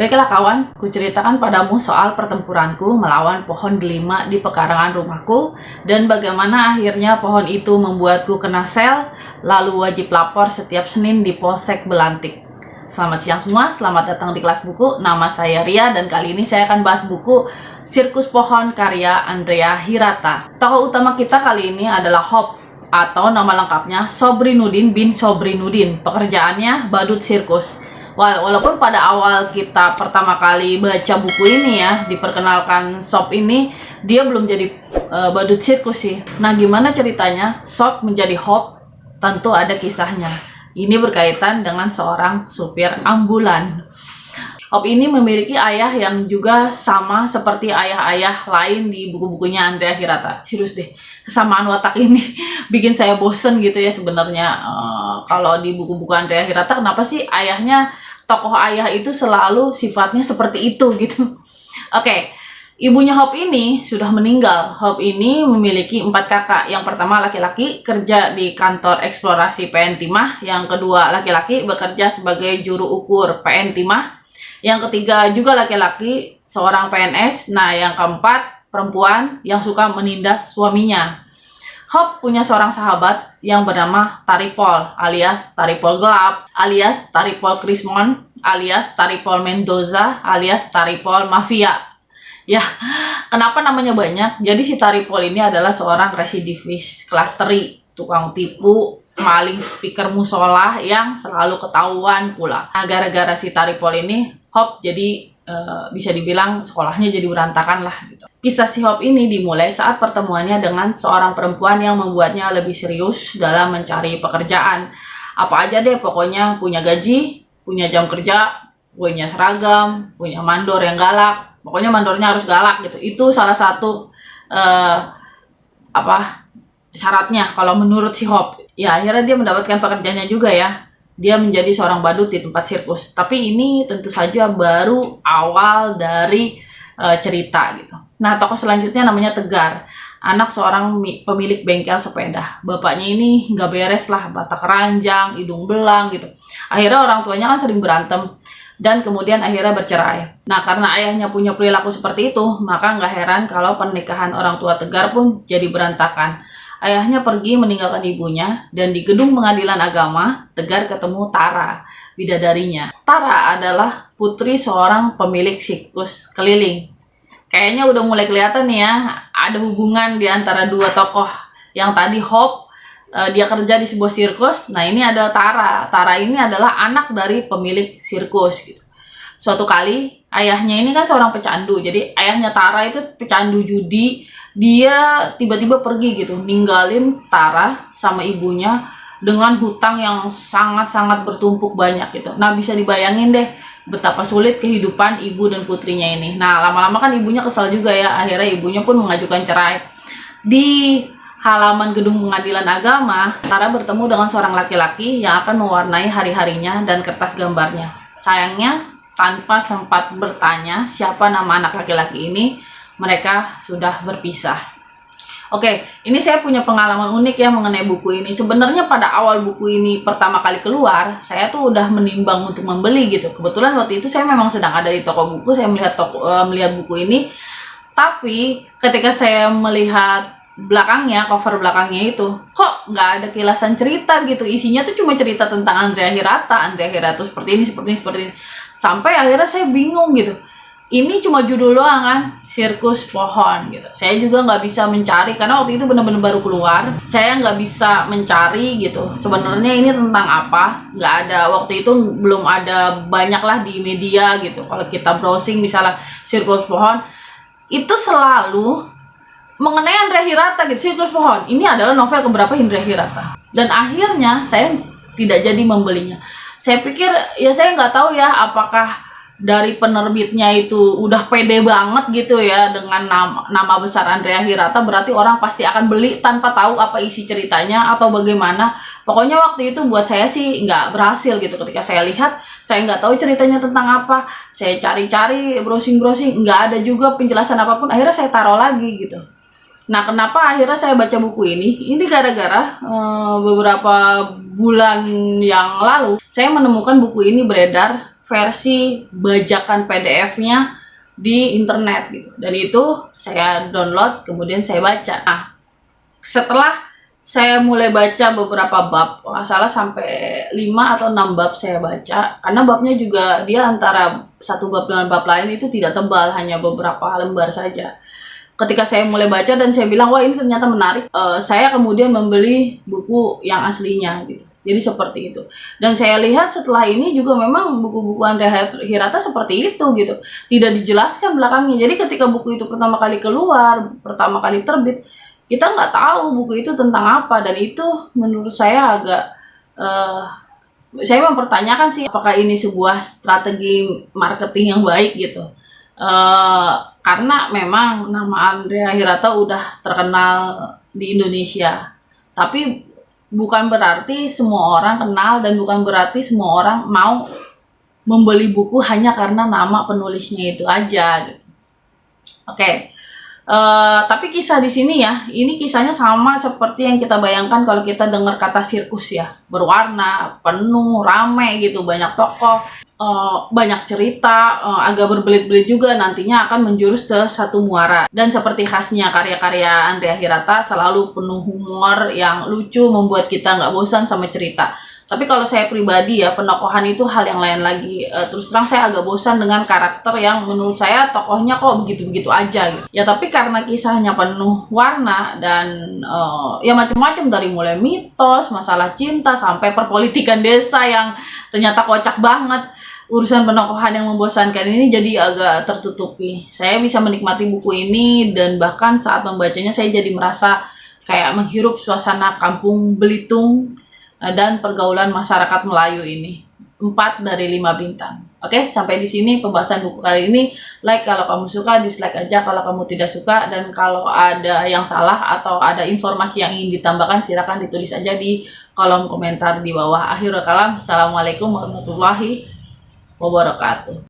Baiklah kawan, kuceritakan padamu soal pertempuranku melawan pohon delima di pekarangan rumahku dan bagaimana akhirnya pohon itu membuatku kena sel, lalu wajib lapor setiap Senin di Polsek Belantik. Selamat siang semua, selamat datang di kelas buku. Nama saya Ria dan kali ini saya akan bahas buku Sirkus Pohon karya Andrea Hirata. Tokoh utama kita kali ini adalah Hop, atau nama lengkapnya Sobrinuddin bin Sobrinuddin. Pekerjaannya badut sirkus. Walaupun pada awal kita pertama kali baca buku ini ya, diperkenalkan Sob ini, dia belum jadi badut sirkus sih. Nah, gimana ceritanya Sob menjadi Hop? Tentu ada kisahnya. Ini berkaitan dengan seorang supir ambulan. Hop ini memiliki ayah yang juga sama seperti ayah-ayah lain di buku-bukunya Andrea Hirata. Serius deh, kesamaan watak ini bikin saya bosen gitu ya sebenarnya. Kalau di buku-buku Andrea Hirata, kenapa sih ayahnya, tokoh ayah itu selalu sifatnya seperti itu gitu. Oke, ibunya Hop ini sudah meninggal. Hop ini memiliki 4 kakak. Yang pertama laki-laki, kerja di kantor eksplorasi PN Timah. Yang kedua laki-laki, bekerja sebagai juru ukur PN Timah. Yang ketiga juga laki-laki, seorang PNS. Nah, yang keempat perempuan yang suka menindas suaminya. Hop punya seorang sahabat yang bernama Taripol, alias Taripol Gelap, alias Taripol Krismon, alias Taripol Mendoza, alias Taripol Mafia. Ya, kenapa namanya banyak? Jadi si Taripol ini adalah seorang residivis kelas teri, tukang tipu, maling speaker musola yang selalu ketahuan pula. Nah, gara-gara si Taripol ini, Hop jadi bisa dibilang sekolahnya jadi berantakan lah gitu. Kisah si Hop ini dimulai saat pertemuannya dengan seorang perempuan yang membuatnya lebih serius dalam mencari pekerjaan. Apa aja deh, pokoknya punya gaji, punya jam kerja, punya seragam, punya mandor yang galak. Pokoknya mandornya harus galak gitu. Itu salah satu syaratnya kalau menurut si Hop. Ya, akhirnya dia mendapatkan pekerjaannya juga ya. Dia menjadi seorang badut di tempat sirkus. Tapi ini tentu saja baru awal dari cerita gitu. Nah, tokoh selanjutnya namanya Tegar, anak seorang pemilik bengkel sepeda. Bapaknya ini nggak beres lah, batak ranjang, hidung belang gitu. Akhirnya orang tuanya kan sering berantem dan kemudian akhirnya bercerai. Nah, karena ayahnya punya perilaku seperti itu, maka nggak heran kalau pernikahan orang tua Tegar pun jadi berantakan. Ayahnya pergi meninggalkan ibunya, dan di gedung pengadilan agama, Tegar ketemu Tara, bidadarinya. Tara adalah putri seorang pemilik sirkus keliling. Kayaknya udah mulai kelihatan nih ya, ada hubungan di antara dua tokoh. Yang tadi Hop, dia kerja di sebuah sirkus. Nah, ini ada Tara. Tara ini adalah anak dari pemilik sirkus gitu. Suatu kali, ayahnya ini kan seorang pecandu. Jadi, ayahnya Tara itu pecandu judi. Dia tiba-tiba pergi gitu, ninggalin Tara sama ibunya dengan hutang yang sangat-sangat bertumpuk banyak gitu. Nah, bisa dibayangin deh betapa sulit kehidupan ibu dan putrinya ini. Nah, lama-lama kan ibunya kesal juga ya. Akhirnya ibunya pun mengajukan cerai. Di halaman gedung pengadilan agama, Tara bertemu dengan seorang laki-laki yang akan mewarnai hari-harinya dan kertas gambarnya. Sayangnya, tanpa sempat bertanya siapa nama anak laki-laki ini, mereka sudah berpisah. Oke, ini saya punya pengalaman unik ya mengenai buku ini. Sebenarnya pada awal buku ini pertama kali keluar, saya tuh udah menimbang untuk membeli gitu. Kebetulan waktu itu saya memang sedang ada di toko buku, saya melihat buku ini. Tapi ketika saya melihat belakangnya, cover belakangnya itu, kok nggak ada kilasan cerita gitu. Isinya tuh cuma cerita tentang Andrea Hirata seperti ini. Sampai akhirnya saya bingung gitu. Ini cuma judul doang kan, Sirkus Pohon gitu. Saya juga nggak bisa mencari karena waktu itu benar-benar baru keluar. Saya nggak bisa mencari gitu. Sebenarnya ini tentang apa? Nggak ada, waktu itu belum ada banyak lah di media gitu. Kalau kita browsing misalnya Sirkus Pohon, itu selalu mengenai Andrea Hirata gitu. Sirkus Pohon ini adalah novel keberapa Andrea Hirata. Dan akhirnya saya tidak jadi membelinya. Saya pikir ya, saya nggak tahu ya apakah dari penerbitnya itu udah pede banget gitu ya dengan nama besar Andrea Hirata, berarti orang pasti akan beli tanpa tahu apa isi ceritanya atau bagaimana. Pokoknya waktu itu buat saya sih nggak berhasil gitu. Ketika saya lihat, saya nggak tahu ceritanya tentang apa. Saya cari-cari, browsing, nggak ada juga penjelasan apapun. Akhirnya saya taruh lagi gitu. Nah, kenapa akhirnya saya baca buku ini? Ini gara-gara beberapa bulan yang lalu saya menemukan buku ini beredar versi bajakan PDF-nya di internet gitu. Dan itu saya download, kemudian saya baca. Nah, setelah saya mulai baca beberapa bab, nggak salah sampai 5 atau 6 bab saya baca, karena babnya juga dia antara satu bab dengan bab lain itu tidak tebal, hanya beberapa lembar saja. Ketika saya mulai baca dan saya bilang, wah ini ternyata menarik, saya kemudian membeli buku yang aslinya gitu. Jadi seperti itu. Dan saya lihat setelah ini juga memang buku-buku Andrea Hirata seperti itu gitu. Tidak dijelaskan belakangnya. Jadi ketika buku itu pertama kali keluar, pertama kali terbit, kita nggak tahu buku itu tentang apa. Dan itu menurut saya agak, saya mempertanyakan sih apakah ini sebuah strategi marketing yang baik gitu. Karena memang nama Andrea Hirata udah terkenal di Indonesia. Tapi bukan berarti semua orang kenal dan bukan berarti semua orang mau membeli buku hanya karena nama penulisnya itu aja gitu. Oke. Tapi kisah di sini ya, ini kisahnya sama seperti yang kita bayangkan kalau kita dengar kata sirkus ya. Berwarna, penuh, rame gitu, banyak tokoh, banyak cerita, agak berbelit-belit juga, nantinya akan menjurus ke satu muara. Dan seperti khasnya karya-karya Andrea Hirata, selalu penuh humor yang lucu, membuat kita nggak bosan sama cerita. Tapi kalau saya pribadi ya, penokohan itu hal yang lain lagi. Terus terang saya agak bosan dengan karakter yang menurut saya tokohnya kok begitu-begitu aja gitu. Ya tapi karena kisahnya penuh warna dan ya macam-macam, dari mulai mitos, masalah cinta, sampai perpolitikan desa yang ternyata kocak banget. Urusan penokohan yang membosankan ini jadi agak tertutupi. Saya bisa menikmati buku ini dan bahkan saat membacanya saya jadi merasa kayak menghirup suasana kampung Belitung dan pergaulan masyarakat Melayu ini. 4 dari 5 bintang. Oke, sampai di sini pembahasan buku kali ini. Like kalau kamu suka, dislike aja kalau kamu tidak suka, dan kalau ada yang salah atau ada informasi yang ingin ditambahkan silakan ditulis aja di kolom komentar di bawah. Akhirul kalam, assalamualaikum warahmatullahi wabarakatuh.